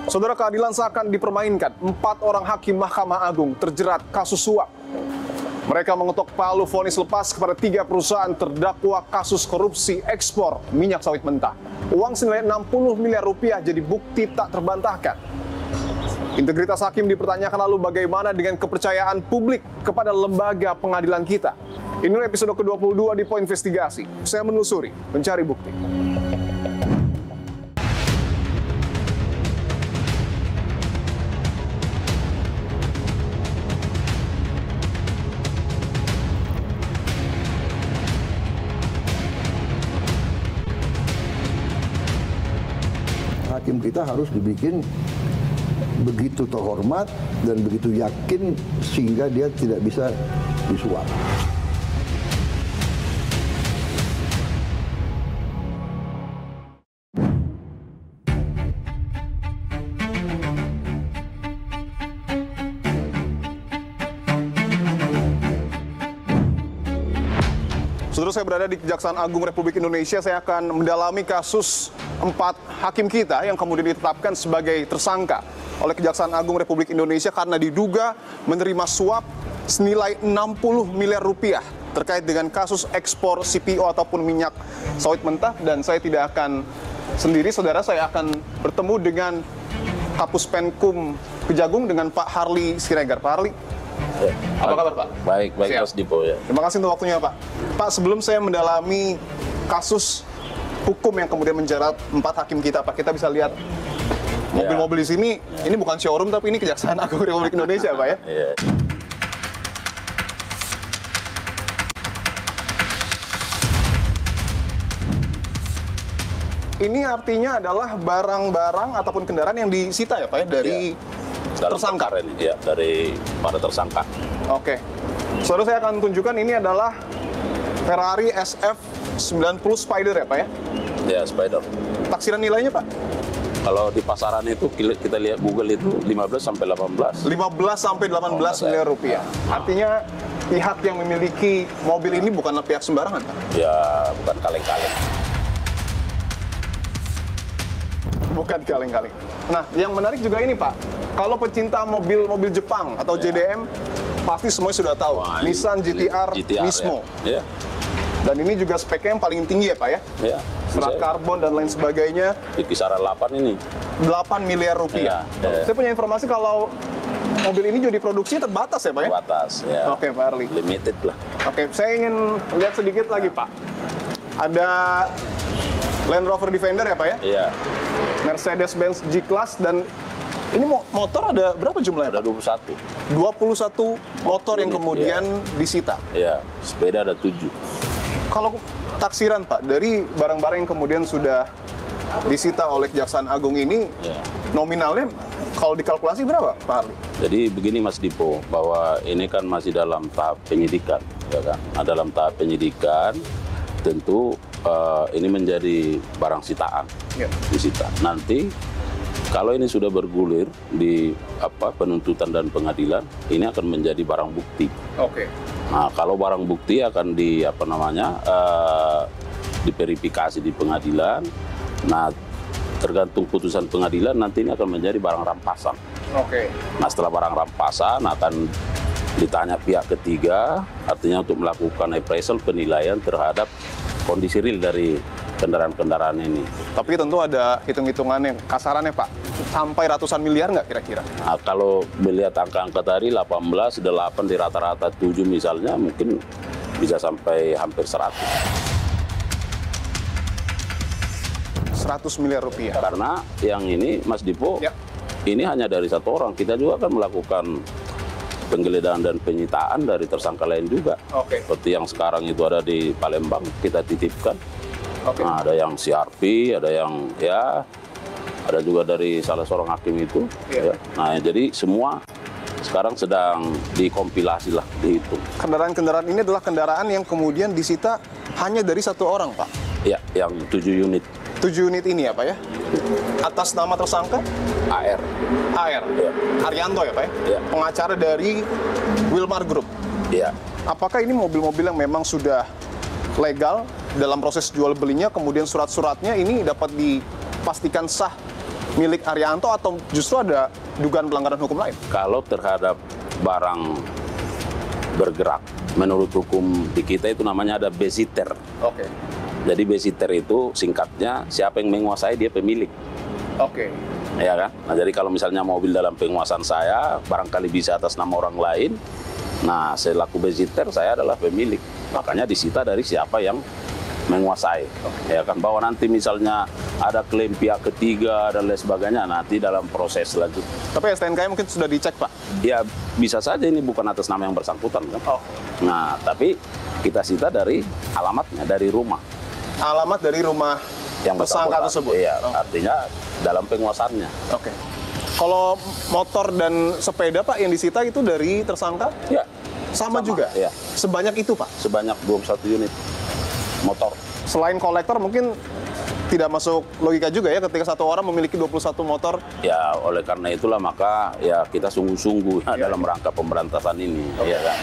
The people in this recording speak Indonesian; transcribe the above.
Saudara, keadilan seakan dipermainkan. 4 orang hakim Mahkamah Agung terjerat kasus suap. Mereka mengetok palu vonis lepas kepada 3 perusahaan terdakwa kasus korupsi ekspor minyak sawit mentah. Uang senilai 60 miliar rupiah jadi bukti tak terbantahkan. Integritas hakim dipertanyakan, lalu bagaimana dengan kepercayaan publik kepada lembaga pengadilan kita? Inilah episode ke-22 di Poin Investigasi. Saya menelusuri, mencari bukti. Hakim kita harus dibikin begitu terhormat dan begitu yakin sehingga dia tidak bisa disuap. Saudara, saya berada di Kejaksaan Agung Republik Indonesia. Saya akan mendalami kasus 4 hakim kita yang kemudian ditetapkan sebagai tersangka oleh Kejaksaan Agung Republik Indonesia karena diduga menerima suap senilai 60 miliar rupiah terkait dengan kasus ekspor CPO ataupun minyak sawit mentah. Dan saya tidak akan sendiri, saudara. Saya akan bertemu dengan Kapus Penkum Kejagung, dengan Pak Harli Siregar. Pak Harli, ya. Apa kabar, Pak? Baik, Mas Dipo ya. Terima kasih untuk waktunya, Pak. Pak, sebelum saya mendalami kasus hukum yang kemudian menjerat 4 hakim kita, Pak, kita bisa lihat mobil-mobil di sini. Ini bukan showroom, tapi ini Kejaksaan Agung Republik Indonesia, Pak ya. Iya. Ini artinya adalah barang-barang ataupun kendaraan yang disita ya, Pak ya, dari tersangka. Ya, dari para tersangka. Oke. Saudara, saya akan tunjukkan ini adalah Ferrari SF90 Spider ya, Pak ya? Ya, Spider. Taksiran nilainya, Pak? Kalau di pasaran itu kita lihat Google itu 15 sampai 18. 15 sampai 18 miliar rupiah. Artinya pihak yang memiliki mobil ini bukanlah pihak sembarangan, Pak? Ya, bukan kaleng-kaleng. Bukan kaleng-kaleng. Nah, yang menarik juga ini, Pak. Kalau pecinta mobil Jepang atau JDM, pasti semuanya sudah tahu. Wah, Nissan GTR Nismo. Ya. Dan ini juga speknya yang paling tinggi ya, Pak ya? Ya. Serat karbon dan lain sebagainya. Di kisaran 8 ini. 8 miliar rupiah. Ya. Saya punya informasi kalau mobil ini juga diproduksi terbatas ya, Pak ya? Terbatas, ya. Oke, Pak Harli. Limited lah. Oke, saya ingin lihat sedikit lagi, Pak. Ada Land Rover Defender ya, Pak ya? Iya. Mercedes-Benz G-Class, dan ini motor ada berapa jumlahnya? Ada 21. 21 motor yang kemudian disita. Iya, sepeda ada 7. Kalau taksiran, Pak, dari barang-barang yang kemudian sudah disita oleh Kejaksaan Agung ini, nominalnya kalau dikalkulasi berapa, Pak Harli? Jadi begini, Mas Dipo, bahwa ini kan masih dalam tahap penyidikan, ya kan? Nah, dalam tahap penyidikan, tentu ini menjadi barang sitaan, disita. Nanti kalau ini sudah bergulir di penuntutan dan pengadilan, ini akan menjadi barang bukti. Oke. Nah, kalau barang bukti akan diverifikasi di pengadilan. Nah, tergantung putusan pengadilan, nanti ini akan menjadi barang rampasan. Oke. Nah, setelah barang rampasan akan ditanya pihak ketiga, artinya untuk melakukan appraisal, penilaian terhadap kondisi real dari kendaraan-kendaraan ini. Tapi tentu ada hitung-hitungannya, kasarannya, Pak. Sampai ratusan miliar nggak kira-kira? Nah, kalau melihat angka-angka tadi 18, 8 di rata-rata 7 misalnya, mungkin bisa sampai hampir 100. 100 miliar rupiah. Karena yang ini, Mas Dipo, ini hanya dari satu orang. Kita juga akan melakukan penggeledahan dan penyitaan dari tersangka lain juga. Oke. Seperti yang sekarang itu ada di Palembang, kita titipkan. Oke. Nah, ada yang CRP, ada yang ada juga dari salah seorang hakim itu. Ya. Nah, jadi semua sekarang sedang dikompilasi lah, dihitung. Kendaraan-kendaraan ini adalah kendaraan yang kemudian disita hanya dari satu orang, Pak? Ya, yang 7 unit. 7 unit ini ya, Pak ya? Atas nama tersangka? AR. AR? Ya. Haryanto ya, Pak ya? Ya. Pengacara dari Wilmar Group? Ya. Apakah ini mobil-mobil yang memang sudah legal dalam proses jual belinya, kemudian surat-suratnya ini dapat dipastikan sah milik Arianto atau justru ada dugaan pelanggaran hukum lain? Kalau terhadap barang bergerak, menurut hukum di kita itu namanya ada besiter. Oke. Jadi besiter itu singkatnya siapa yang menguasai dia pemilik. Oke. Ya kan? Nah, jadi kalau misalnya mobil dalam penguasaan saya, barangkali bisa atas nama orang lain, nah selaku besiter saya adalah pemilik. Makanya disita dari siapa yang menguasai. Ya kan? Bahwa nanti misalnya ada klaim pihak ketiga dan lain sebagainya, nanti dalam proses selanjutnya. Tapi STNK mungkin sudah dicek, Pak? Ya bisa saja ini bukan atas nama yang bersangkutan kan. Oh. Nah, tapi kita sita dari alamatnya, dari rumah. Alamat dari rumah Yang tersangka bersangkutan. tersebut? Iya, Oh. artinya dalam penguasaannya. Oke. Kalau motor dan sepeda, Pak, yang disita itu dari tersangka? Ya, Sama juga? Iya. Sebanyak itu, Pak? Sebanyak 21 unit motor. Selain kolektor, mungkin tidak masuk logika juga ya ketika satu orang memiliki 21 motor. Ya, oleh karena itulah maka ya kita sungguh-sungguh dalam rangka pemberantasan ini. Ya kan?